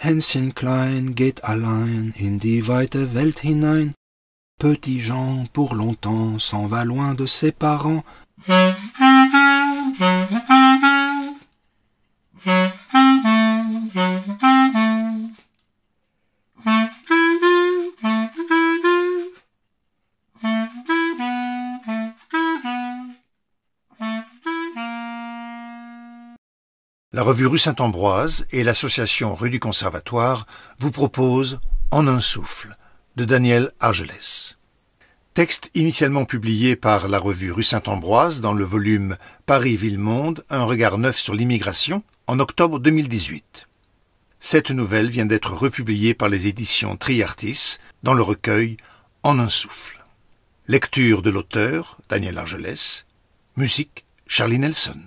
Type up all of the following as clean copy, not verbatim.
Hänschen klein geht allein in die weite Welt hinein. Petit Jean pour longtemps s'en va loin de ses parents. La revue Rue Saint-Ambroise et l'association Rue du Conservatoire vous proposent En un souffle de Daniel Argelès. Texte initialement publié par la revue Rue Saint-Ambroise dans le volume Paris-Ville-Monde, un regard neuf sur l'immigration en octobre 2018. Cette nouvelle vient d'être republiée par les éditions Triartis dans le recueil En un souffle. Lecture de l'auteur, Daniel Argelès. Musique, Charlie Nelson.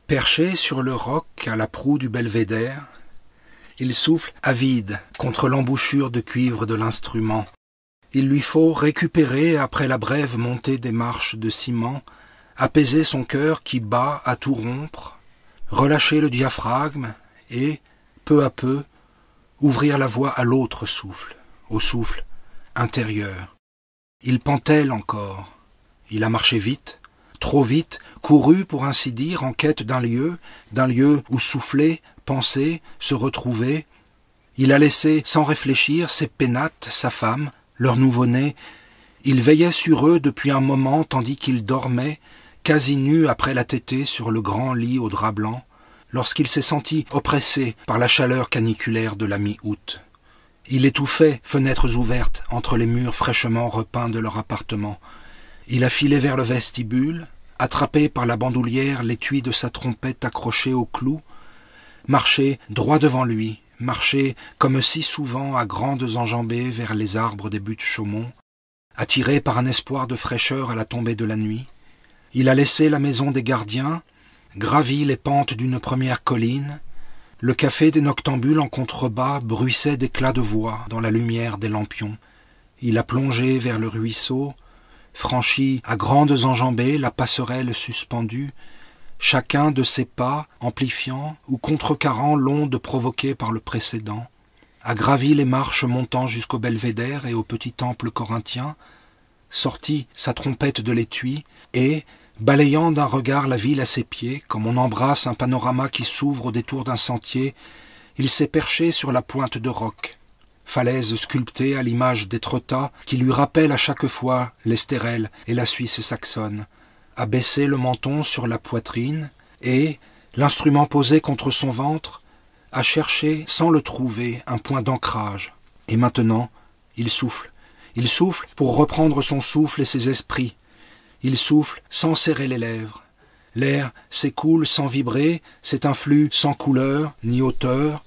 Perché sur le roc à la proue du belvédère, il souffle avide contre l'embouchure de cuivre de l'instrument. Il lui faut récupérer, après la brève montée des marches de ciment, apaiser son cœur qui bat à tout rompre, relâcher le diaphragme et, peu à peu, ouvrir la voie à l'autre souffle, au souffle intérieur. Il pantelle encore. Il a marché vite, trop vite, couru pour ainsi dire en quête d'un lieu où souffler, penser, se retrouver. Il a laissé sans réfléchir ses pénates, sa femme, leur nouveau-né. Il veillait sur eux depuis un moment tandis qu'il dormait, quasi nu après la tétée sur le grand lit au drap blanc, lorsqu'il s'est senti oppressé par la chaleur caniculaire de la mi-août. Il étouffait, fenêtres ouvertes, entre les murs fraîchement repeints de leur appartement. Il a filé vers le vestibule, attrapé par la bandoulière l'étui de sa trompette accrochée au clou, marché droit devant lui, marché comme si souvent à grandes enjambées vers les arbres des buttes Chaumont, attiré par un espoir de fraîcheur à la tombée de la nuit. Il a laissé la maison des gardiens, gravi les pentes d'une première colline. Le café des noctambules en contrebas bruissait d'éclats de voix dans la lumière des lampions. Il a plongé vers le ruisseau, franchi à grandes enjambées la passerelle suspendue, chacun de ses pas amplifiant ou contrecarrant l'onde provoquée par le précédent, a gravi les marches montant jusqu'au belvédère et au petit temple corinthien, sorti sa trompette de l'étui et, balayant d'un regard la ville à ses pieds, comme on embrasse un panorama qui s'ouvre au détour d'un sentier, il s'est perché sur la pointe de roc, falaise sculptée à l'image d'Étretat qui lui rappelle à chaque fois l'Estérel et la Suisse saxonne, a baissé le menton sur la poitrine et, l'instrument posé contre son ventre, a cherché sans le trouver un point d'ancrage. Et maintenant, il souffle pour reprendre son souffle et ses esprits. Il souffle sans serrer les lèvres. L'air s'écoule sans vibrer, c'est un flux sans couleur ni hauteur,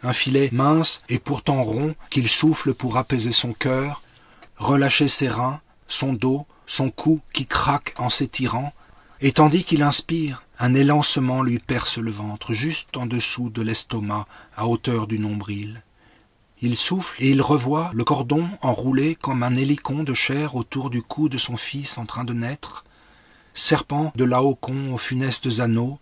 un filet mince et pourtant rond qu'il souffle pour apaiser son cœur, relâcher ses reins, son dos, son cou qui craque en s'étirant, et tandis qu'il inspire, un élancement lui perce le ventre, juste en dessous de l'estomac, à hauteur du nombril. Il souffle et il revoit le cordon enroulé comme un hélicon de chair autour du cou de son fils en train de naître, serpent de Laocoon aux funestes anneaux.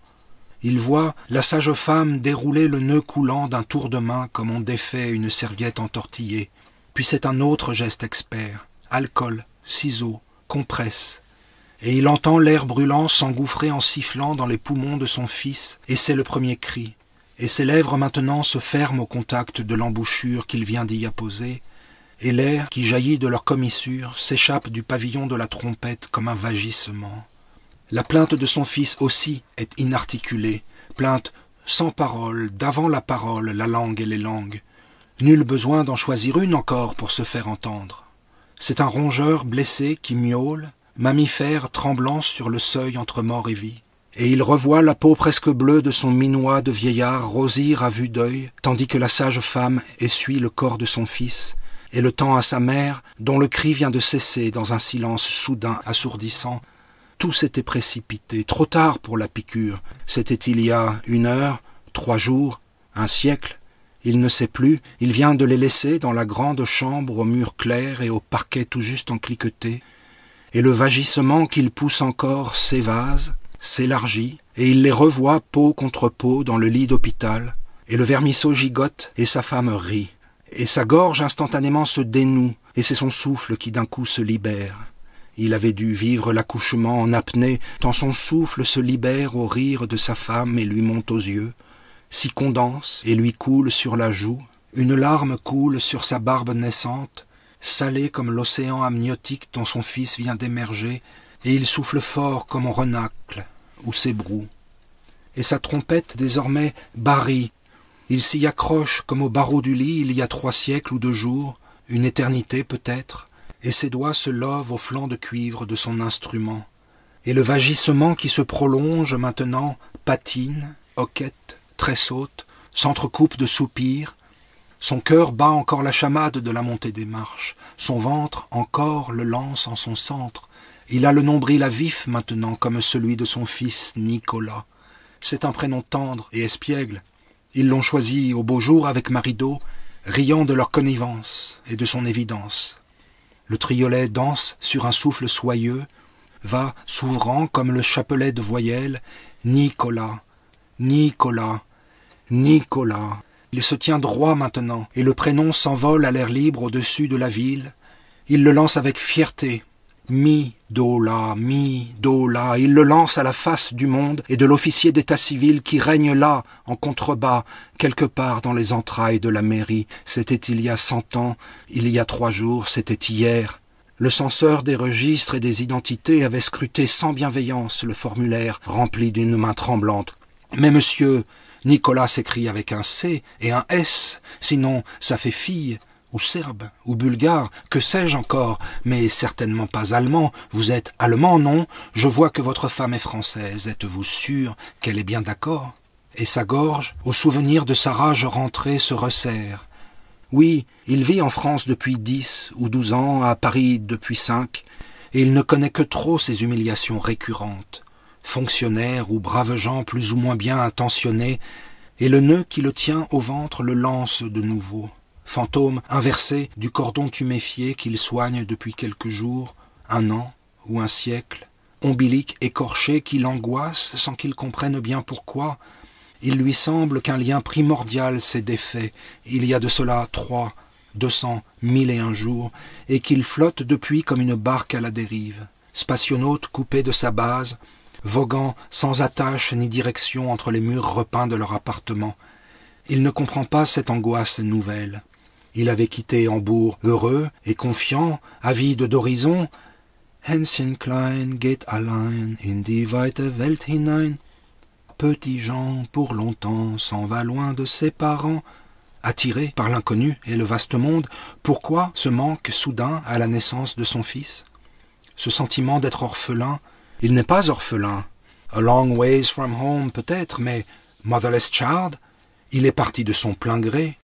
Il voit la sage femme dérouler le nœud coulant d'un tour de main comme on défait une serviette entortillée. Puis c'est un autre geste expert, alcool, ciseaux, compresse. Et il entend l'air brûlant s'engouffrer en sifflant dans les poumons de son fils, et c'est le premier cri. Et ses lèvres maintenant se ferment au contact de l'embouchure qu'il vient d'y apposer, et l'air qui jaillit de leur commissure s'échappe du pavillon de la trompette comme un vagissement. La plainte de son fils aussi est inarticulée, plainte sans parole, d'avant la parole, la langue et les langues. Nul besoin d'en choisir une encore pour se faire entendre. C'est un rongeur blessé qui miaule, mammifère tremblant sur le seuil entre mort et vie. Et il revoit la peau presque bleue de son minois de vieillard rosir à vue d'œil, tandis que la sage femme essuie le corps de son fils, et le tend à sa mère, dont le cri vient de cesser dans un silence soudain assourdissant. Tout s'était précipité, trop tard pour la piqûre. C'était il y a 1 heure, 3 jours, 1 siècle. Il ne sait plus, il vient de les laisser dans la grande chambre aux murs clairs et au parquet tout juste encliqueté. Et le vagissement qu'il pousse encore s'évase, s'élargit, et il les revoit peau contre peau dans le lit d'hôpital, et le vermisseau gigote, et sa femme rit, et sa gorge instantanément se dénoue, et c'est son souffle qui d'un coup se libère. Il avait dû vivre l'accouchement en apnée, tant son souffle se libère au rire de sa femme et lui monte aux yeux, s'y condense et lui coule sur la joue, une larme coule sur sa barbe naissante, salée comme l'océan amniotique dont son fils vient d'émerger, et il souffle fort comme on renacle ou s'ébroue. Et sa trompette désormais barille, il s'y accroche comme au barreau du lit il y a 3 siècles ou 2 jours, une éternité peut-être, et ses doigts se lovent au flanc de cuivre de son instrument. Et le vagissement qui se prolonge maintenant patine, hoquette, tressaute, s'entrecoupe de soupirs. Son cœur bat encore la chamade de la montée des marches, son ventre encore le lance en son centre. Il a le nombril à vif maintenant comme celui de son fils Nicolas. C'est un prénom tendre et espiègle. Ils l'ont choisi au beau jour avec Marido, riant de leur connivence et de son évidence. Le triolet danse sur un souffle soyeux, va s'ouvrant comme le chapelet de voyelles, Nicolas, Nicolas, Nicolas. Il se tient droit maintenant, et le prénom s'envole à l'air libre au-dessus de la ville. Il le lance avec fierté. Mi-do-la, mi-do-la. Il le lance à la face du monde et de l'officier d'état civil qui règne là, en contrebas, quelque part dans les entrailles de la mairie. C'était il y a 100 ans, il y a 3 jours, c'était hier. Le censeur des registres et des identités avait scruté sans bienveillance le formulaire rempli d'une main tremblante. « Mais monsieur !» Nicolas s'écrie avec un C et un S, sinon ça fait fille, ou serbe, ou bulgare, que sais-je encore, mais certainement pas allemand. Vous êtes allemand, non? Je vois que votre femme est française. Êtes-vous sûr qu'elle est bien d'accord? Et sa gorge, au souvenir de sa rage rentrée, se resserre. Oui, il vit en France depuis 10 ou 12 ans, à Paris depuis 5, et il ne connaît que trop ces humiliations récurrentes. Fonctionnaires ou braves gens plus ou moins bien intentionnés, et le nœud qui le tient au ventre le lance de nouveau. Fantôme inversé du cordon tuméfié qu'il soigne depuis quelques jours, 1 an ou 1 siècle, ombilic écorché qui l'angoisse sans qu'il comprenne bien pourquoi. Il lui semble qu'un lien primordial s'est défait, il y a de cela 3, 200, 1001 jours, et qu'il flotte depuis comme une barque à la dérive, spationaute coupé de sa base, voguant sans attache ni direction entre les murs repeints de leur appartement. Il ne comprend pas cette angoisse nouvelle. Il avait quitté Hambourg heureux et confiant, avide d'horizon. Hänschen klein geht allein in die weite Welt hinein. Petit Jean, pour longtemps, s'en va loin de ses parents. Attiré par l'inconnu et le vaste monde, pourquoi ce manque soudain à la naissance de son fils? Ce sentiment d'être orphelin? Il n'est pas orphelin. A long ways from home peut-être, mais motherless child? Il est parti de son plein gré.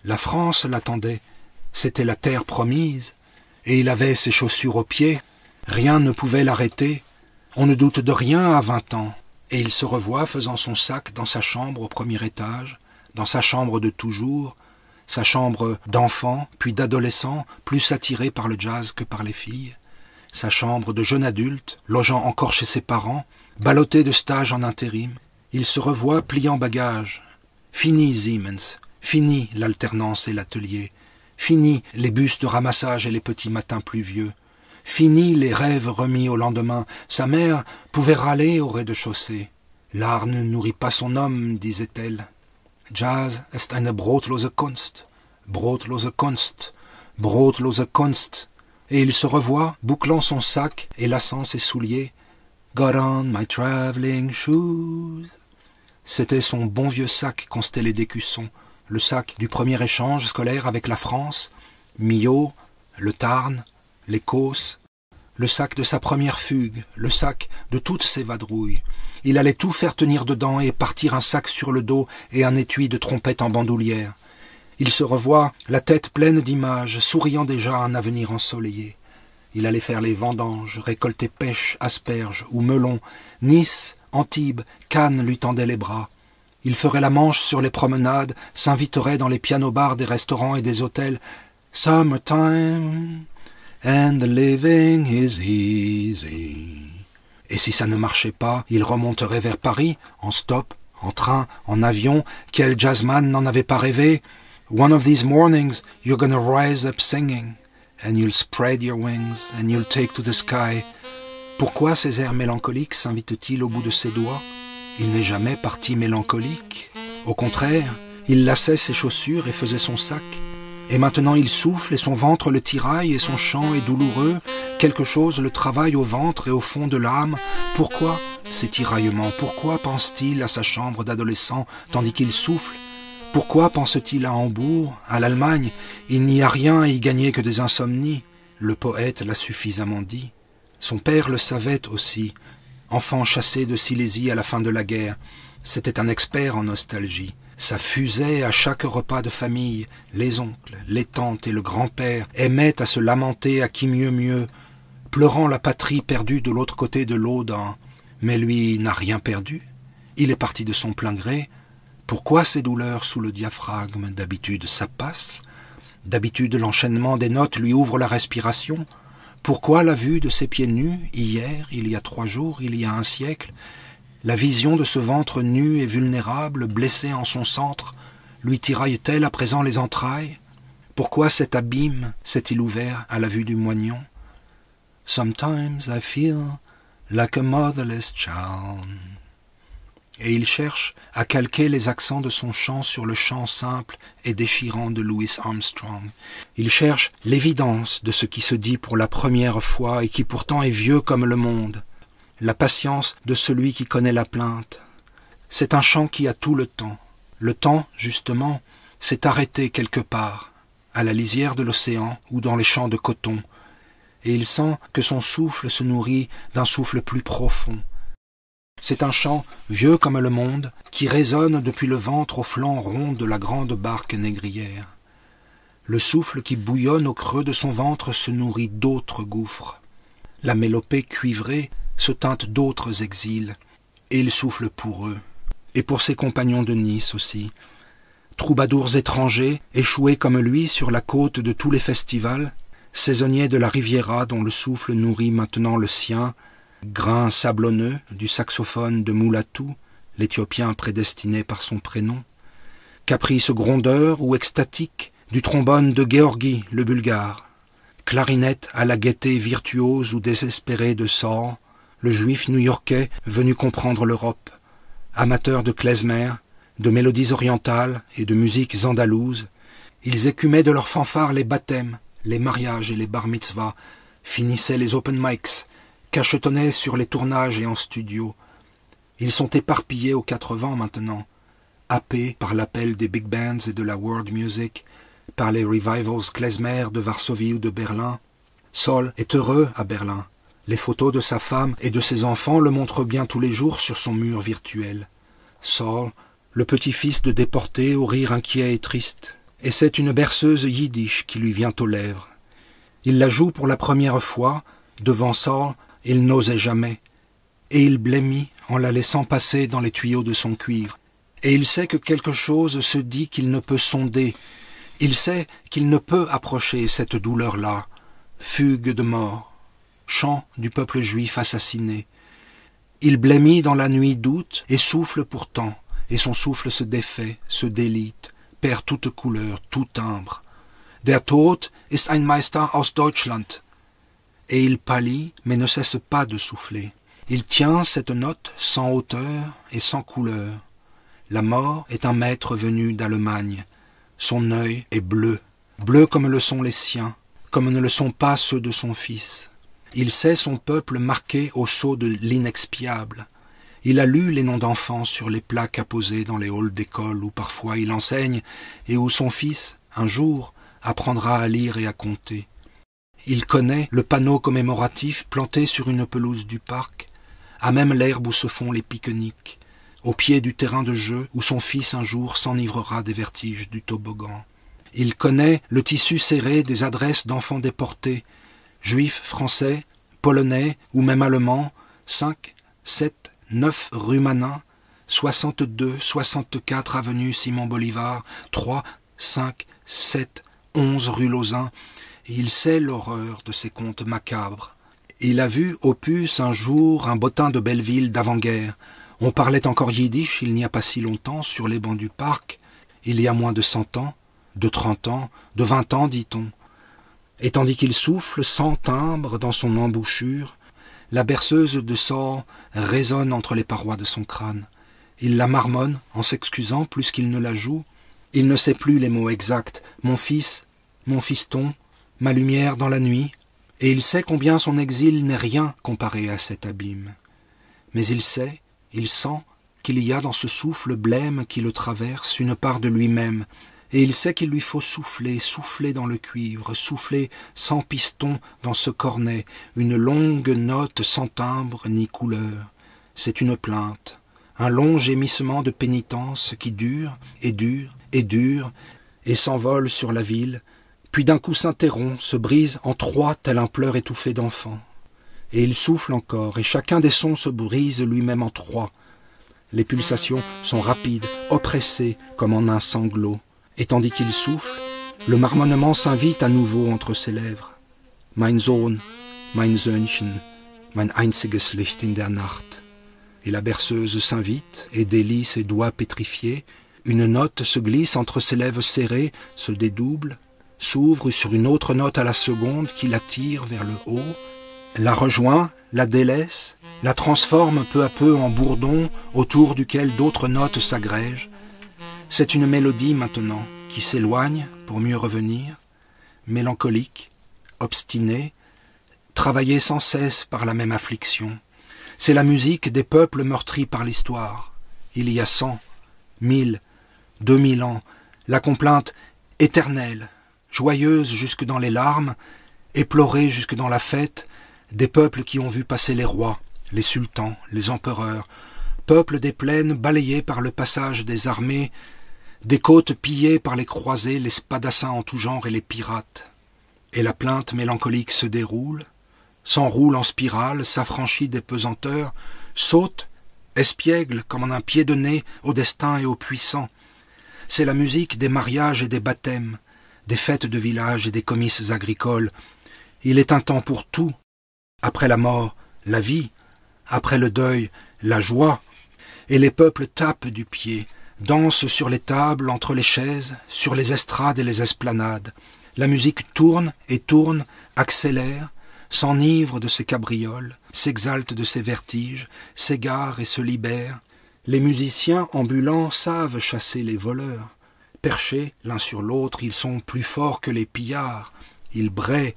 La France l'attendait. C'était la terre promise. Et il avait ses chaussures aux pieds. Rien ne pouvait l'arrêter. On ne doute de rien à 20 ans. Et il se revoit faisant son sac dans sa chambre au 1er étage, dans sa chambre de toujours, sa chambre d'enfant, puis d'adolescent, plus attiré par le jazz que par les filles, sa chambre de jeune adulte, logeant encore chez ses parents, ballotté de stages en intérim. Il se revoit pliant bagages. Fini Siemens, fini l'alternance et l'atelier, fini les bus de ramassage et les petits matins pluvieux, fini les rêves remis au lendemain. Sa mère pouvait râler au rez-de-chaussée. L'art ne nourrit pas son homme, disait-elle. Jazz ist eine brotlose Kunst, brotlose Kunst, brotlose Kunst. Et il se revoit, bouclant son sac et lassant ses souliers. Got on my travelling shoes. C'était son bon vieux sac constellé d'écussons, le sac du premier échange scolaire avec la France, Millau, le Tarn, les Causses, le sac de sa première fugue, le sac de toutes ses vadrouilles. Il allait tout faire tenir dedans et partir un sac sur le dos et un étui de trompette en bandoulière. Il se revoit, la tête pleine d'images, souriant déjà à un avenir ensoleillé. Il allait faire les vendanges, récolter pêche, asperges ou melons. Nice, Antibes, Cannes lui tendaient les bras. Il ferait la manche sur les promenades, s'inviterait dans les piano-bars des restaurants et des hôtels. « Summertime, and the living is easy. » Et si ça ne marchait pas, il remonterait vers Paris, en stop, en train, en avion. Quel jazzman n'en avait pas rêvé? « One of these mornings, you're gonna rise up singing, and you'll spread your wings, and you'll take to the sky. » Pourquoi ces airs mélancoliques s'invitent-ils au bout de ses doigts? Il n'est jamais parti mélancolique. Au contraire, il laçait ses chaussures et faisait son sac. Et maintenant il souffle et son ventre le tiraille et son chant est douloureux. Quelque chose le travaille au ventre et au fond de l'âme. Pourquoi ces tiraillements? Pourquoi pense-t-il à sa chambre d'adolescent tandis qu'il souffle? Pourquoi pense-t-il à Hambourg, à l'Allemagne? Il n'y a rien à y gagner que des insomnies. Le poète l'a suffisamment dit. Son père le savait aussi. Enfant chassé de Silésie à la fin de la guerre, c'était un expert en nostalgie. Ça fusait à chaque repas de famille. Les oncles, les tantes et le grand-père aimaient à se lamenter à qui mieux, pleurant la patrie perdue de l'autre côté de l'Audin. Mais lui n'a rien perdu. Il est parti de son plein gré. Pourquoi ces douleurs sous le diaphragme? D'habitude, ça passe. D'habitude, l'enchaînement des notes lui ouvre la respiration. Pourquoi la vue de ses pieds nus, hier, il y a 3 jours, il y a un siècle, la vision de ce ventre nu et vulnérable, blessé en son centre, lui tiraille-t-elle à présent les entrailles? Pourquoi cet abîme s'est-il ouvert à la vue du moignon? Sometimes I feel like a motherless child. Et il cherche à calquer les accents de son chant sur le chant simple et déchirant de Louis Armstrong. Il cherche l'évidence de ce qui se dit pour la première fois et qui pourtant est vieux comme le monde. La patience de celui qui connaît la plainte. C'est un chant qui a tout le temps. Le temps, justement, s'est arrêté quelque part, à la lisière de l'océan ou dans les champs de coton, et il sent que son souffle se nourrit d'un souffle plus profond. C'est un chant vieux comme le monde qui résonne depuis le ventre au flanc rond de la grande barque négrière. Le souffle qui bouillonne au creux de son ventre se nourrit d'autres gouffres. La mélopée cuivrée se teinte d'autres exils, et il souffle pour eux, et pour ses compagnons de Nice aussi. Troubadours étrangers, échoués comme lui sur la côte de tous les festivals, saisonniers de la Riviera dont le souffle nourrit maintenant le sien, grain sablonneux du saxophone de Moulatou, l'Éthiopien prédestiné par son prénom, caprice grondeur ou extatique du trombone de Géorgie, le Bulgare, clarinette à la gaieté virtuose ou désespérée de Saul, le juif new-yorkais venu comprendre l'Europe, amateur de klezmer, de mélodies orientales et de musiques andalouses, ils écumaient de leurs fanfares les baptêmes, les mariages et les bar mitzvahs, finissaient les open mics, cachetonnaient sur les tournages et en studio. Ils sont éparpillés aux 4 vents maintenant, happés par l'appel des big bands et de la world music, par les revivals klezmer de Varsovie ou de Berlin. Saul est heureux à Berlin. Les photos de sa femme et de ses enfants le montrent bien tous les jours sur son mur virtuel. Saul, le petit-fils de déporté au rire inquiet et triste, et c'est une berceuse yiddish qui lui vient aux lèvres. Il la joue pour la première fois, devant Saul, il n'osait jamais, et il blêmit en la laissant passer dans les tuyaux de son cuivre. Et il sait que quelque chose se dit qu'il ne peut sonder. Il sait qu'il ne peut approcher cette douleur-là, fugue de mort, chant du peuple juif assassiné. Il blêmit dans la nuit d'août et souffle pourtant, et son souffle se défait, se délite, perd toute couleur, tout timbre. Der Tod ist ein Meister aus Deutschland. Et il pâlit, mais ne cesse pas de souffler. Il tient cette note sans hauteur et sans couleur. La mort est un maître venu d'Allemagne. Son œil est bleu, bleu comme le sont les siens, comme ne le sont pas ceux de son fils. Il sait son peuple marqué au sceau de l'inexpiable. Il a lu les noms d'enfants sur les plaques apposées dans les halls d'école où parfois il enseigne et où son fils, un jour, apprendra à lire et à compter. Il connaît le panneau commémoratif planté sur une pelouse du parc, à même l'herbe où se font les pique-niques, au pied du terrain de jeu où son fils un jour s'enivrera des vertiges du toboggan. Il connaît le tissu serré des adresses d'enfants déportés, juifs, français, polonais ou même allemands, 5, 7, 9 rue Manin, 62, 64 avenue Simon Bolivar, 3, 5, 7, 11 rue Lausanne. Il sait l'horreur de ces contes macabres. Il a vu Opus un jour un bottin de Belleville d'avant-guerre. On parlait encore yiddish il n'y a pas si longtemps sur les bancs du parc, il y a moins de 100 ans, de 30 ans, de 20 ans, dit-on. Et tandis qu'il souffle sans timbre dans son embouchure, la berceuse de sang résonne entre les parois de son crâne. Il la marmonne en s'excusant plus qu'il ne la joue. Il ne sait plus les mots exacts. Mon fils, mon fiston, ma lumière dans la nuit. Et il sait combien son exil n'est rien comparé à cet abîme. Mais il sait, il sent qu'il y a dans ce souffle blême qui le traverse une part de lui-même. Et il sait qu'il lui faut souffler, souffler dans le cuivre, souffler sans piston dans ce cornet, une longue note sans timbre ni couleur. C'est une plainte, un long gémissement de pénitence qui dure et dure et dure et s'envole sur la ville, puis d'un coup s'interrompt, se brise en trois tel un pleur étouffé d'enfant. Et il souffle encore, et chacun des sons se brise lui-même en trois. Les pulsations sont rapides, oppressées comme en un sanglot. Et tandis qu'il souffle, le marmonnement s'invite à nouveau entre ses lèvres. Mein Sohn, mein Söhnchen, mein einziges Licht in der Nacht. Et la berceuse s'invite et délie ses doigts pétrifiés. Une note se glisse entre ses lèvres serrées, se dédouble, s'ouvre sur une autre note à la seconde qui l'attire vers le haut, la rejoint, la délaisse, la transforme peu à peu en bourdon autour duquel d'autres notes s'agrègent. C'est une mélodie maintenant qui s'éloigne pour mieux revenir, mélancolique, obstinée, travaillée sans cesse par la même affliction. C'est la musique des peuples meurtris par l'histoire. Il y a 100, 1000, 2000 ans, la complainte éternelle, joyeuse jusque dans les larmes, éplorée jusque dans la fête, des peuples qui ont vu passer les rois, les sultans, les empereurs, peuples des plaines balayés par le passage des armées, des côtes pillées par les croisés, les spadassins en tout genre et les pirates. Et la plainte mélancolique se déroule, s'enroule en spirale, s'affranchit des pesanteurs, saute, espiègle comme en un pied de nez au destin et aux puissants. C'est la musique des mariages et des baptêmes, des fêtes de village et des comices agricoles. Il est un temps pour tout. Après la mort, la vie. Après le deuil, la joie. Et les peuples tapent du pied, dansent sur les tables, entre les chaises, sur les estrades et les esplanades. La musique tourne et tourne, accélère, s'enivre de ses cabrioles, s'exalte de ses vertiges, s'égare et se libère. Les musiciens ambulants savent chasser les voleurs. Perchés l'un sur l'autre, ils sont plus forts que les pillards. Ils braient,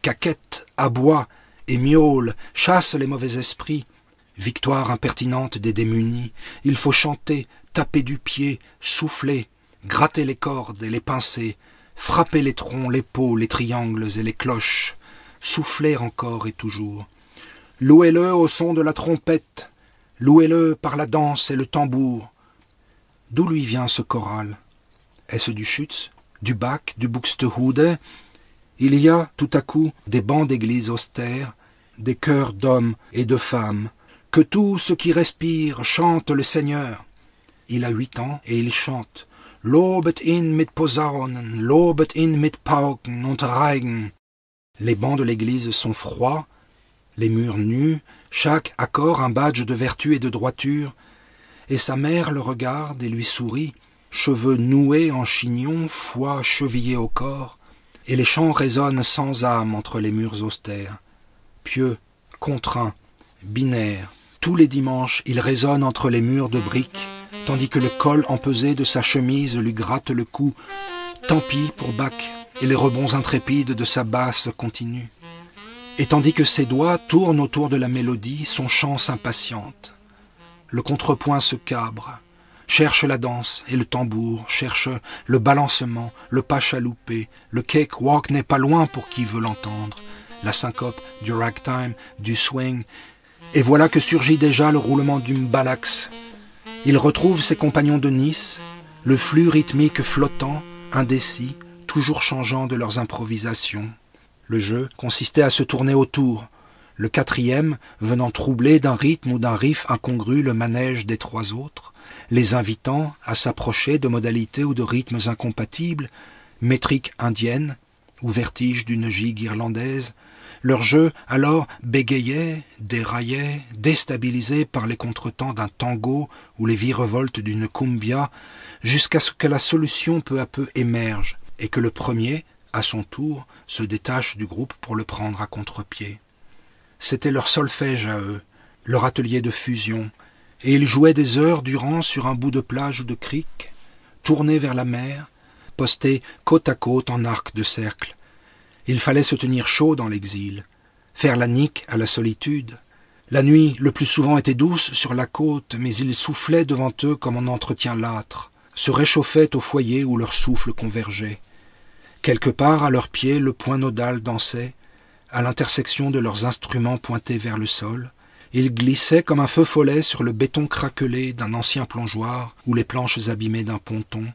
caquettent, aboient et miaulent, chassent les mauvais esprits. Victoire impertinente des démunis, il faut chanter, taper du pied, souffler, gratter les cordes et les pincer, frapper les troncs, les pots, les triangles et les cloches, souffler encore et toujours. Louez-le au son de la trompette, louez-le par la danse et le tambour. D'où lui vient ce choral? Est-ce du Schütz, du Bach, du Buxtehude? Il y a tout à coup des bancs d'église austères, des chœurs d'hommes et de femmes, que tout ce qui respire chante le Seigneur. Il a 8 ans et il chante « Lobet ihn mit Posaunen, lobet ihn mit Pauken und Reigen ». Les bancs de l'église sont froids, les murs nus, chaque accord un badge de vertu et de droiture, et sa mère le regarde et lui sourit, cheveux noués en chignon, foie chevillé au corps, et les chants résonnent sans âme entre les murs austères. Pieux, contraints, binaires, tous les dimanches il résonne entre les murs de briques, tandis que le col empesé de sa chemise lui gratte le cou. Tant pis pour Bach, et les rebonds intrépides de sa basse continuent. Et tandis que ses doigts tournent autour de la mélodie, son chant s'impatiente. Le contrepoint se cabre, cherche la danse et le tambour, cherche le balancement, le pas chaloupé, le cakewalk n'est pas loin pour qui veut l'entendre, la syncope, du ragtime, du swing, et voilà que surgit déjà le roulement du mbalax. Il retrouve ses compagnons de Nice, le flux rythmique flottant, indécis, toujours changeant de leurs improvisations. Le jeu consistait à se tourner autour, le quatrième venant troubler d'un rythme ou d'un riff incongru le manège des trois autres, les invitant à s'approcher de modalités ou de rythmes incompatibles, métrique indienne ou vertige d'une gigue irlandaise. Leur jeu, alors, bégayait, déraillait, déstabilisé par les contretemps d'un tango ou les virevoltes d'une cumbia, jusqu'à ce que la solution peu à peu émerge et que le premier, à son tour, se détache du groupe pour le prendre à contre-pied. C'était leur solfège à eux, leur atelier de fusion, et ils jouaient des heures durant sur un bout de plage ou de crique, tournés vers la mer, postés côte à côte en arc de cercle. Il fallait se tenir chaud dans l'exil, faire la nique à la solitude. La nuit, le plus souvent, était douce sur la côte, mais il soufflait devant eux comme on entretient l'âtre, se réchauffait au foyer où leur souffle convergeait. Quelque part, à leurs pieds, le point nodal dansait, à l'intersection de leurs instruments pointés vers le sol. Il glissait comme un feu follet sur le béton craquelé d'un ancien plongeoir ou les planches abîmées d'un ponton,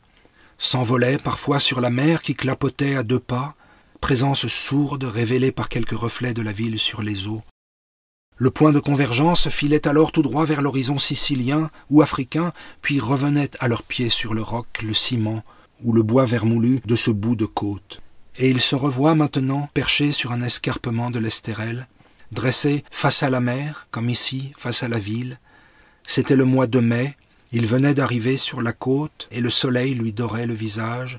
s'envolait parfois sur la mer qui clapotait à 2 pas, présence sourde révélée par quelques reflets de la ville sur les eaux. Le point de convergence filait alors tout droit vers l'horizon sicilien ou africain, puis revenait à leurs pieds sur le roc, le ciment ou le bois vermoulu de ce bout de côte. Et ils se revoient maintenant perchés sur un escarpement de l'Estérel, dressés face à la mer, comme ici, face à la ville. C'était le mois de mai, il venait d'arriver sur la côte et le soleil lui dorait le visage,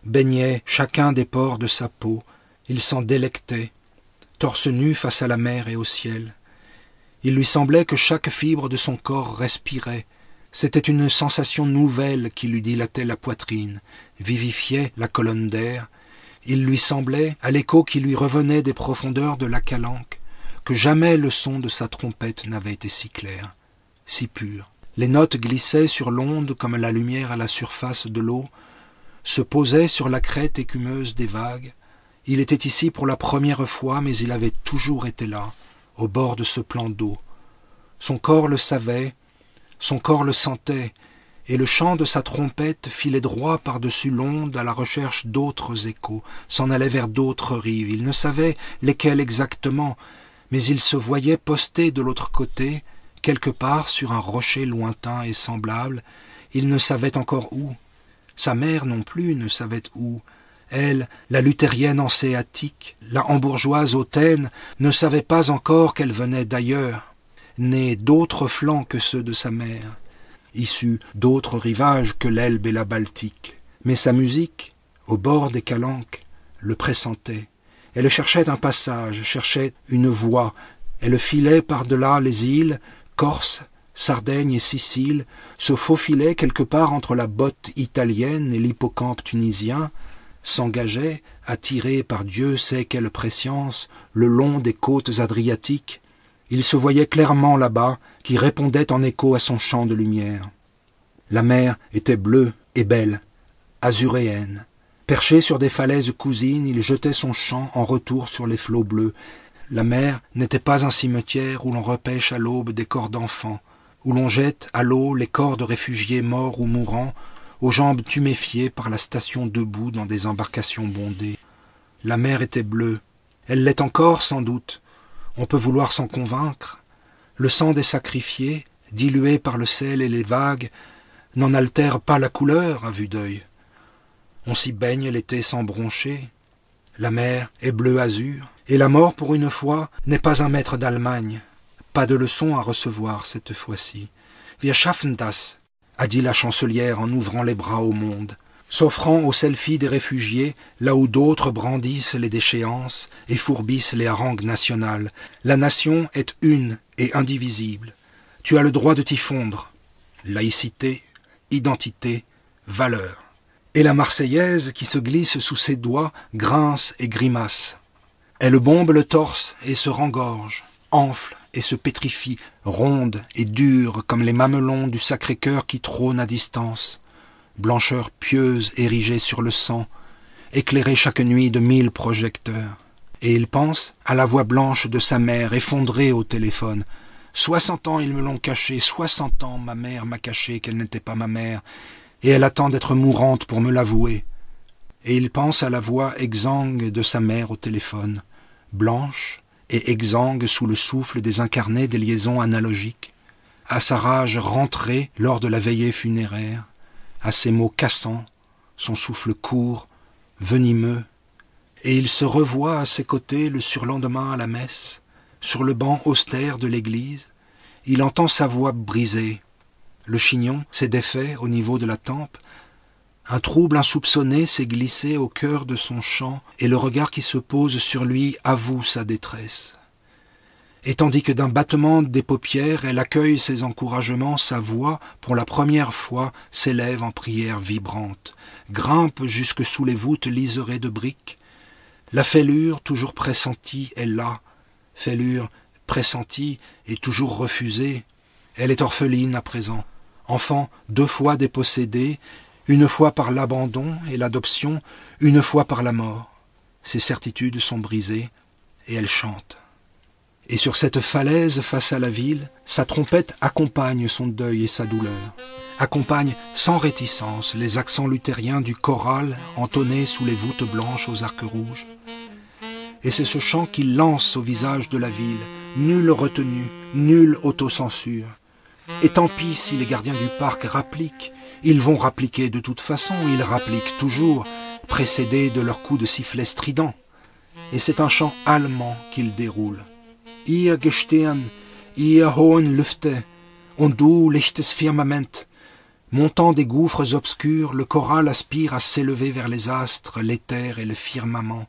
baignait chacun des pores de sa peau, il s'en délectait, torse nu face à la mer et au ciel. Il lui semblait que chaque fibre de son corps respirait. C'était une sensation nouvelle qui lui dilatait la poitrine, vivifiait la colonne d'air. Il lui semblait, à l'écho qui lui revenait des profondeurs de la calanque, que jamais le son de sa trompette n'avait été si clair, si pur. Les notes glissaient sur l'onde comme la lumière à la surface de l'eau, se posaient sur la crête écumeuse des vagues. Il était ici pour la première fois, mais il avait toujours été là, au bord de ce plan d'eau. Son corps le savait, son corps le sentait, et le chant de sa trompette filait droit par-dessus l'onde à la recherche d'autres échos, s'en allait vers d'autres rives. Il ne savait lesquelles exactement, mais il se voyait posté de l'autre côté, quelque part sur un rocher lointain et semblable. Il ne savait encore où. Sa mère non plus ne savait où. Elle, la luthérienne hanséatique, la hambourgeoise hautaine, ne savait pas encore qu'elle venait d'ailleurs, née d'autres flancs que ceux de sa mère, issue d'autres rivages que l'Elbe et la Baltique. Mais sa musique, au bord des calanques, le pressentait. Elle cherchait un passage, cherchait une voie. Elle filait par-delà les îles, Corse, Sardaigne et Sicile, se faufilait quelque part entre la botte italienne et l'hippocampe tunisien, s'engageait, attiré par Dieu sait quelle prescience, le long des côtes adriatiques. Il se voyait clairement là-bas, qui répondait en écho à son champ de lumière. La mer était bleue et belle, azuréenne. Perché sur des falaises cousines, il jetait son chant en retour sur les flots bleus. La mer n'était pas un cimetière où l'on repêche à l'aube des corps d'enfants, où l'on jette à l'eau les corps de réfugiés morts ou mourants, aux jambes tuméfiées par la station debout dans des embarcations bondées. La mer était bleue. Elle l'est encore, sans doute. On peut vouloir s'en convaincre. Le sang des sacrifiés, dilué par le sel et les vagues, n'en altère pas la couleur à vue d'œil. On s'y baigne l'été sans broncher. La mer est bleu-azur, et la mort, pour une fois, n'est pas un maître d'Allemagne. Pas de leçon à recevoir cette fois-ci. Wir schaffen das, a dit la chancelière en ouvrant les bras au monde, s'offrant aux selfies des réfugiés, là où d'autres brandissent les déchéances et fourbissent les harangues nationales. La nation est une et indivisible. Tu as le droit de t'y fondre. Laïcité, identité, valeur. Et la Marseillaise, qui se glisse sous ses doigts, grince et grimace. Elle bombe le torse et se rengorge, enfle et se pétrifie, ronde et dure comme les mamelons du Sacré-Cœur qui trône à distance. Blancheur pieuse érigée sur le sang, éclairée chaque nuit de 1000 projecteurs. Et il pense à la voix blanche de sa mère effondrée au téléphone. 60 ans ils me l'ont caché, 60 ans ma mère m'a caché qu'elle n'était pas ma mère, et elle attend d'être mourante pour me l'avouer. et il pense à la voix exsangue de sa mère au téléphone, blanche et exsangue sous le souffle désincarné des liaisons analogiques, à sa rage rentrée lors de la veillée funéraire, à ses mots cassants, son souffle court, venimeux, et il se revoit à ses côtés le surlendemain à la messe, sur le banc austère de l'église, il entend sa voix brisée, le chignon s'est défait au niveau de la tempe, un trouble insoupçonné s'est glissé au cœur de son chant, et le regard qui se pose sur lui avoue sa détresse. Et tandis que d'un battement des paupières elle accueille ses encouragements, sa voix, pour la première fois, s'élève en prière vibrante, grimpe jusque sous les voûtes liserées de briques. La fêlure, toujours pressentie, est là, fêlure pressentie et toujours refusée. Elle est orpheline à présent, enfant 2 fois dépossédée, une fois par l'abandon et l'adoption, une fois par la mort. Ses certitudes sont brisées et elle chante. Et sur cette falaise face à la ville, sa trompette accompagne son deuil et sa douleur, accompagne sans réticence les accents luthériens du choral entonné sous les voûtes blanches aux arcs rouges. Et c'est ce chant qu'il lance au visage de la ville, nulle retenue, nulle autocensure. Et tant pis si les gardiens du parc rappliquent, ils vont rappliquer de toute façon, ils rappliquent toujours, précédés de leurs coups de sifflet stridents. Et c'est un chant allemand qu'il déroule. Ihr Gestirn, ihr hohen Lüfte, und du lichtes Firmament. Montant des gouffres obscurs, le choral aspire à s'élever vers les astres, l'éther et le firmament,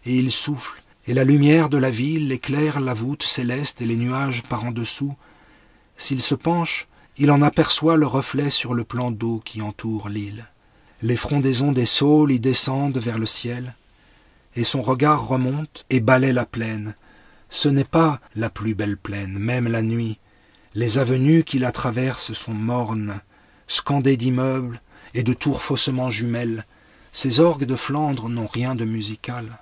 et il souffle, et la lumière de la ville éclaire la voûte céleste et les nuages par en dessous. S'il se penche, il en aperçoit le reflet sur le plan d'eau qui entoure l'île. Les frondaisons des saules y descendent vers le ciel, et son regard remonte et balaie la plaine. Ce n'est pas la plus belle plaine, même la nuit. Les avenues qui la traversent sont mornes, scandées d'immeubles et de tours faussement jumelles. Ces orgues de Flandre n'ont rien de musical.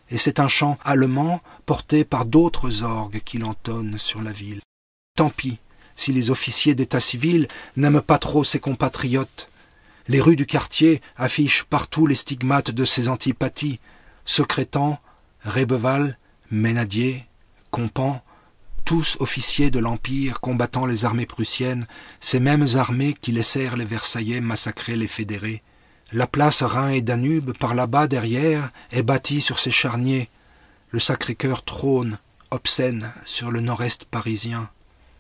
Et c'est un chant allemand porté par d'autres orgues qui l'entonnent sur la ville. Tant pis si les officiers d'état civil n'aiment pas trop ses compatriotes. Les rues du quartier affichent partout les stigmates de ses antipathies. Secrétan, Rébeval, Ménadier, Compan, tous officiers de l'Empire combattant les armées prussiennes, ces mêmes armées qui laissèrent les Versaillais massacrer les fédérés. La place Rhin et Danube, par là-bas derrière, est bâtie sur ces charniers. Le Sacré-Cœur trône, obscène, sur le nord-est parisien.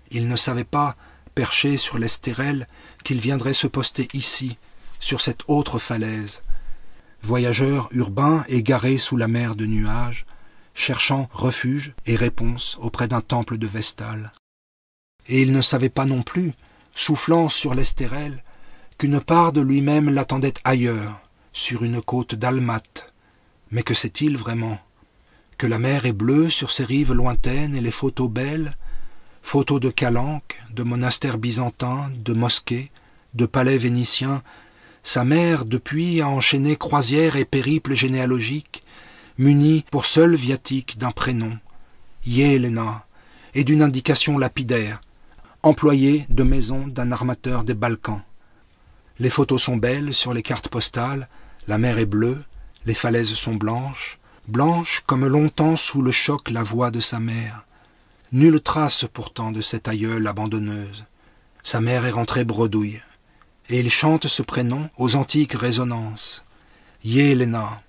Il ne savait pas, perché sur l'Estérel, qu'il viendrait se poster ici, sur cette autre falaise. Voyageur urbain égaré sous la mer de nuages, cherchant refuge et réponse auprès d'un temple de Vestale. Et il ne savait pas non plus, soufflant sur l'Estérel, qu'une part de lui-même l'attendait ailleurs, sur une côte dalmate. Mais que sait-il vraiment? Que la mer est bleue sur ses rives lointaines et les photos belles, photos de calanques, de monastères byzantins, de mosquées, de palais vénitiens. Sa mère, depuis, a enchaîné croisières et périples généalogiques, munie pour seul viatique d'un prénom, Yelena, et d'une indication lapidaire, employée de maison d'un armateur des Balkans. Les photos sont belles sur les cartes postales, la mer est bleue, les falaises sont blanches, blanches comme longtemps sous le choc la voix de sa mère. Nulle trace pourtant de cette aïeule abandonneuse. Sa mère est rentrée bredouille, et il chante ce prénom aux antiques résonances. Yelena,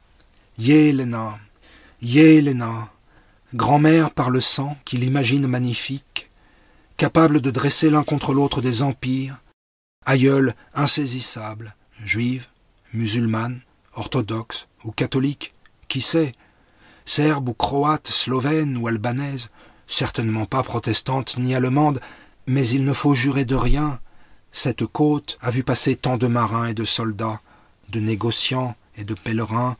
Yelena, Yelena, grand-mère par le sang qu'il imagine magnifique, capable de dresser l'un contre l'autre des empires, aïeule insaisissable, juive, musulmane, orthodoxe ou catholique, qui sait, serbe ou croate, slovène ou albanaise, certainement pas protestante ni allemande, mais il ne faut jurer de rien. Cette côte a vu passer tant de marins et de soldats, de négociants et de pèlerins,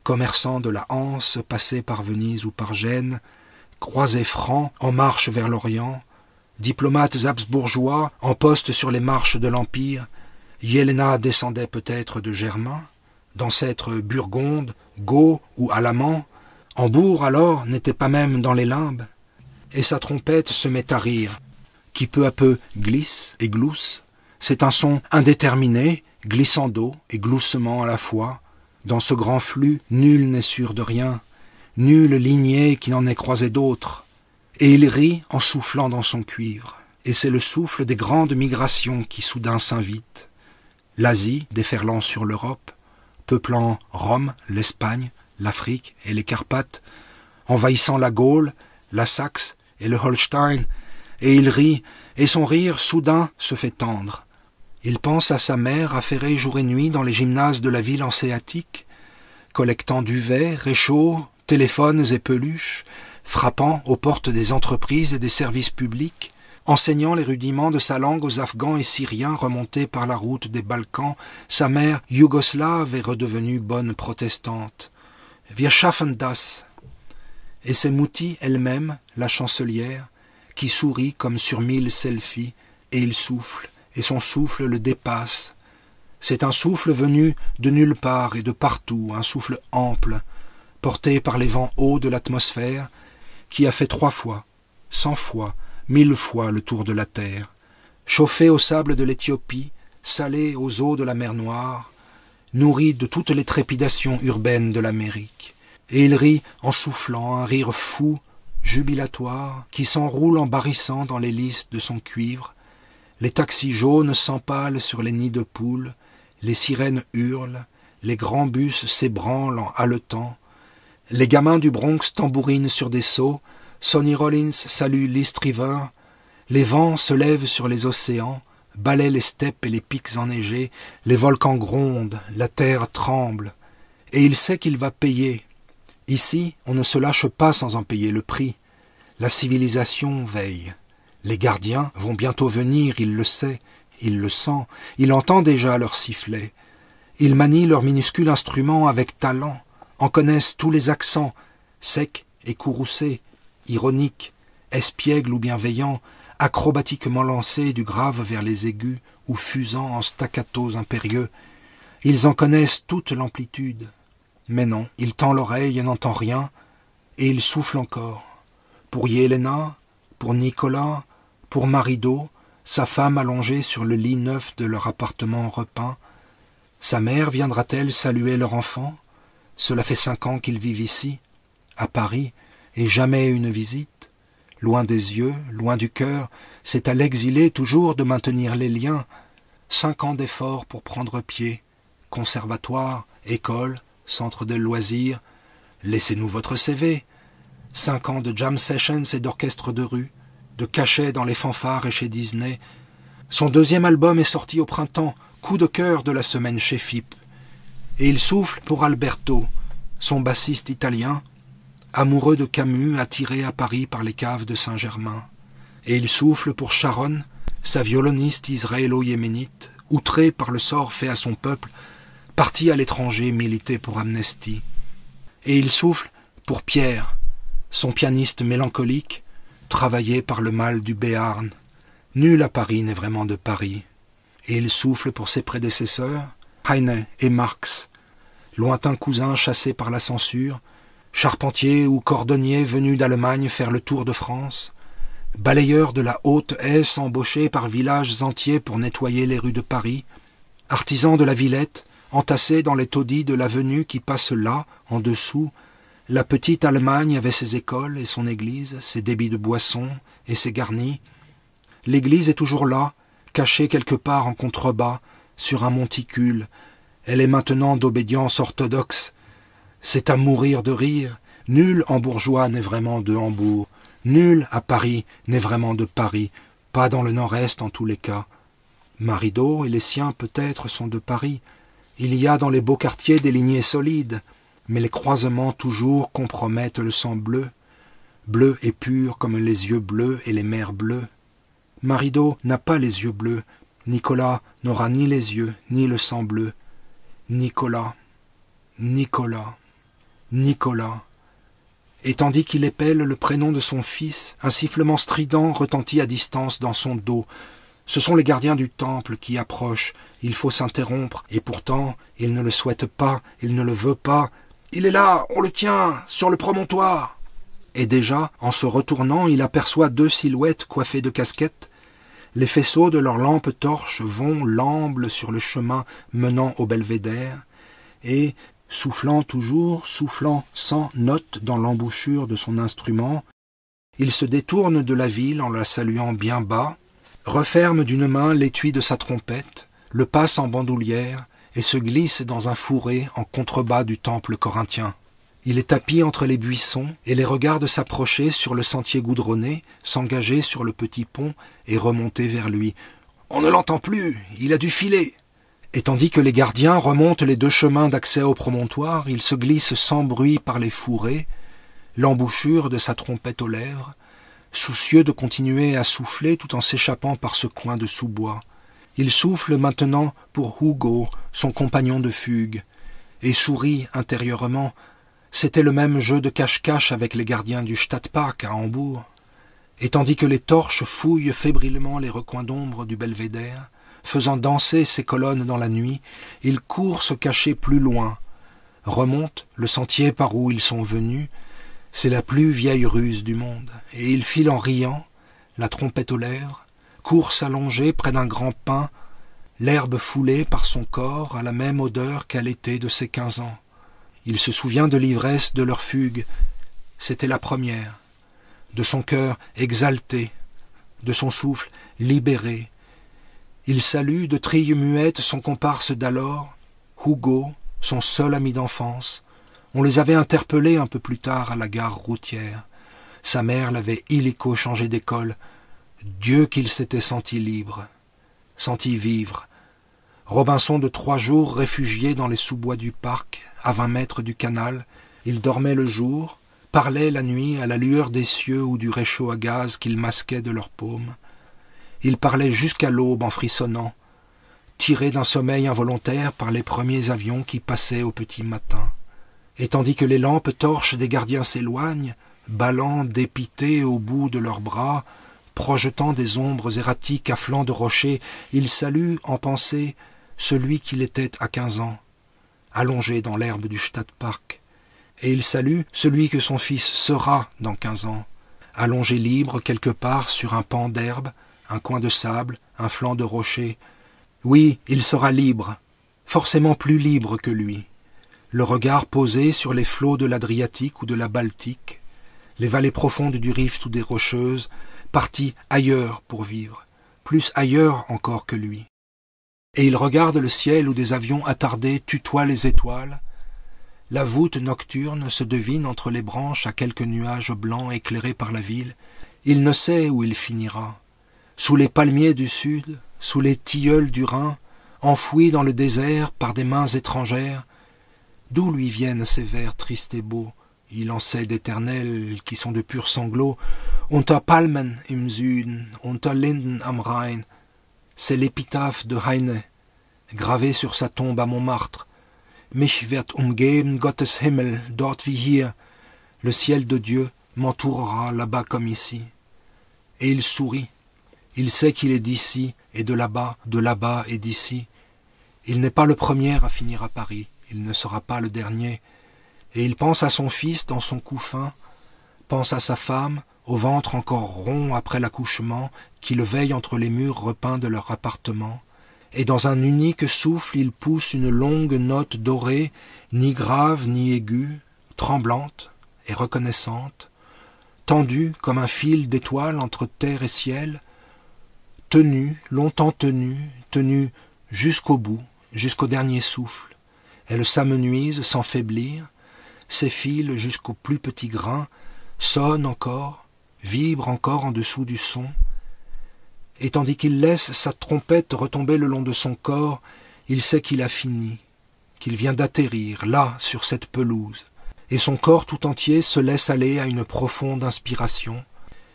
commerçants de la Hanse passés par Venise ou par Gênes, croisés francs en marche vers l'Orient, diplomates habsbourgeois en poste sur les marches de l'Empire. Yelena descendait peut-être de Germain, d'ancêtres burgondes, goths ou alamans. Hambourg, alors, n'était pas même dans les limbes. Et sa trompette se met à rire, qui peu à peu glisse et glousse. C'est un son indéterminé, glissando et gloussement à la fois, Dans ce grand flux, nul n'est sûr de rien, nulle lignée qui n'en ait croisé d'autres. Et il rit en soufflant dans son cuivre. Et c'est le souffle des grandes migrations qui soudain s'invitent. L'Asie déferlant sur l'Europe, peuplant Rome, l'Espagne, l'Afrique et les Carpates, envahissant la Gaule, la Saxe et le Holstein, et il rit, et son rire soudain se fait tendre. Il pense à sa mère affairée jour et nuit dans les gymnases de la ville hanséatique, collectant duvets, réchauds, téléphones et peluches, frappant aux portes des entreprises et des services publics, enseignant les rudiments de sa langue aux Afghans et Syriens remontés par la route des Balkans. Sa mère, yougoslave, est redevenue bonne protestante. Wir schaffen das. Et c'est Mouti elle-même, la chancelière, qui sourit comme sur 1000 selfies, et il souffle, et son souffle le dépasse. C'est un souffle venu de nulle part et de partout, un souffle ample, porté par les vents hauts de l'atmosphère, qui a fait 3 fois, 100 fois, 1000 fois le tour de la terre, chauffé au sable de l'Éthiopie, salé aux eaux de la mer Noire, nourri de toutes les trépidations urbaines de l'Amérique. Et il rit en soufflant, un rire fou, jubilatoire, qui s'enroule en barrissant dans les lisses de son cuivre. Les taxis jaunes s'empalent sur les nids de poules, les sirènes hurlent, les grands bus s'ébranlent en haletant, les gamins du Bronx tambourinent sur des seaux, Sonny Rollins salue l'East River, les vents se lèvent sur les océans, balaient les steppes et les pics enneigés, les volcans grondent, la terre tremble, et il sait qu'il va payer. Ici, on ne se lâche pas sans en payer le prix. La civilisation veille. Les gardiens vont bientôt venir, il le sait, il le sent, il entend déjà leurs sifflets. Ils manient leurs minuscules instruments avec talent, en connaissent tous les accents, secs et courroucés, ironiques, espiègles ou bienveillants, acrobatiquement lancés du grave vers les aigus ou fusant en staccatos impérieux. Ils en connaissent toute l'amplitude. Mais non, il tend l'oreille et n'entend rien, et il souffle encore. Pour Yelena, pour Nicolas, pour Marido, sa femme allongée sur le lit neuf de leur appartement repeint. Sa mère viendra-t-elle saluer leur enfant? Cela fait 5 ans qu'ils vivent ici, à Paris, et jamais une visite. Loin des yeux, loin du cœur, c'est à l'exilé toujours de maintenir les liens. 5 ans d'efforts pour prendre pied. Conservatoire, école, centre de loisirs. Laissez-nous votre CV. 5 ans de jam sessions et d'orchestre de rue, de cachets dans les fanfares et chez Disney. Son 2e album est sorti au printemps, coup de cœur de la semaine chez FIP. Et il souffle pour Alberto, son bassiste italien, amoureux de Camus, attiré à Paris par les caves de Saint-Germain. Et il souffle pour Sharon, sa violoniste israélo-yéménite, outrée par le sort fait à son peuple, parti à l'étranger militer pour Amnesty. Et il souffle pour Pierre, son pianiste mélancolique, travaillé par le mal du Béarn. Nul à Paris n'est vraiment de Paris. Et il souffle pour ses prédécesseurs, Heine et Marx, lointains cousins chassés par la censure, charpentiers ou cordonniers venus d'Allemagne faire le tour de France, balayeurs de la haute Hesse embauchés par villages entiers pour nettoyer les rues de Paris, artisans de la Villette, entassés dans les taudis de l'avenue qui passe là, en dessous. La petite Allemagne avait ses écoles et son église, ses débits de boissons et ses garnis. L'église est toujours là, cachée quelque part en contrebas, sur un monticule. Elle est maintenant d'obédience orthodoxe. C'est à mourir de rire. Nul en bourgeois n'est vraiment de Hambourg. Nul à Paris n'est vraiment de Paris, pas dans le nord-est en tous les cas. Marido et les siens peut-être sont de Paris. Il y a dans les beaux quartiers des lignées solides, mais les croisements toujours compromettent le sang bleu, bleu et pur comme les yeux bleus et les mers bleues. Marido n'a pas les yeux bleus, Nicolas n'aura ni les yeux ni le sang bleu. Nicolas, Nicolas, Nicolas. Et tandis qu'il épelle le prénom de son fils, un sifflement strident retentit à distance dans son dos. Ce sont les gardiens du temple qui approchent. Il faut s'interrompre, et pourtant, il ne le souhaite pas, il ne le veut pas. Il est là, on le tient, sur le promontoire. Et déjà, en se retournant, il aperçoit 2 silhouettes coiffées de casquettes. Les faisceaux de leurs lampes torches vont lambles sur le chemin menant au belvédère, et, Soufflant toujours, soufflant sans note dans l'embouchure de son instrument, il se détourne de la ville en la saluant bien bas, referme d'une main l'étui de sa trompette, le passe en bandoulière et se glisse dans un fourré en contrebas du temple corinthien. Il est tapi entre les buissons et les regarde s'approcher sur le sentier goudronné, s'engager sur le petit pont et remonter vers lui. « On ne l'entend plus, il a dû filer !» Et tandis que les gardiens remontent les 2 chemins d'accès au promontoire, il se glisse sans bruit par les fourrés, l'embouchure de sa trompette aux lèvres, soucieux de continuer à souffler tout en s'échappant par ce coin de sous-bois. Il souffle maintenant pour Hugo, son compagnon de fugue, et sourit intérieurement. C'était le même jeu de cache-cache avec les gardiens du Stadtpark à Hambourg. Et tandis que les torches fouillent fébrilement les recoins d'ombre du belvédère, faisant danser ses colonnes dans la nuit, il court se cacher plus loin, remonte le sentier par où ils sont venus. C'est la plus vieille ruse du monde, et il file en riant, la trompette aux lèvres, court s'allonger près d'un grand pin, l'herbe foulée par son corps a la même odeur qu'à l'été de ses 15 ans. Il se souvient de l'ivresse de leur fugue, c'était la première, de son cœur exalté, de son souffle libéré. Il salue de trille muette son comparse d'alors, Hugo, son seul ami d'enfance. On les avait interpellés un peu plus tard à la gare routière. Sa mère l'avait illico changé d'école. Dieu qu'il s'était senti libre, senti vivre. Robinson de 3 jours réfugié dans les sous-bois du parc, à 20 mètres du canal, il dormait le jour, parlait la nuit à la lueur des cieux ou du réchaud à gaz qu'ils masquaient de leurs paumes. Il parlait jusqu'à l'aube en frissonnant, tiré d'un sommeil involontaire par les premiers avions qui passaient au petit matin. Et tandis que les lampes torches des gardiens s'éloignent, ballant dépités au bout de leurs bras, projetant des ombres erratiques à flanc de rocher, il salue en pensée celui qu'il était à 15 ans, allongé dans l'herbe du Stadtpark. Et il salue celui que son fils sera dans 15 ans, allongé libre quelque part sur un pan d'herbe, un coin de sable, un flanc de rocher. Oui, il sera libre, forcément plus libre que lui. Le regard posé sur les flots de l'Adriatique ou de la Baltique, les vallées profondes du Rift ou des Rocheuses, parti ailleurs pour vivre, plus ailleurs encore que lui. Et il regarde le ciel où des avions attardés tutoient les étoiles. La voûte nocturne se devine entre les branches à quelques nuages blancs éclairés par la ville. Il ne sait où il finira. Sous les palmiers du sud, sous les tilleuls du Rhin, enfoui dans le désert par des mains étrangères, d'où lui viennent ces vers tristes et beaux? Il en sait d'éternels qui sont de purs sanglots. Unter Palmen im Süden, unter Linden am Rhein. C'est l'épitaphe de Heine, gravé sur sa tombe à Montmartre. Mich wird umgeben Gottes Himmel, dort wie hier. Le ciel de Dieu m'entourera là-bas comme ici. Et il sourit. Il sait qu'il est d'ici et de là-bas et d'ici. Il n'est pas le premier à finir à Paris. Il ne sera pas le dernier. Et il pense à son fils dans son couffin, pense à sa femme, au ventre encore rond après l'accouchement, qui le veille entre les murs repeints de leur appartement. Et dans un unique souffle, il pousse une longue note dorée, ni grave ni aiguë, tremblante et reconnaissante, tendue comme un fil d'étoile entre terre et ciel, tenue, longtemps tenue jusqu'au bout, jusqu'au dernier souffle. Elle s'amenuise sans faiblir, s'effile jusqu'au plus petit grain, sonne encore, vibre encore en dessous du son, et tandis qu'il laisse sa trompette retomber le long de son corps, il sait qu'il a fini, qu'il vient d'atterrir, là, sur cette pelouse, et son corps tout entier se laisse aller à une profonde inspiration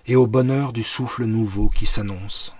et au bonheur du souffle nouveau qui s'annonce.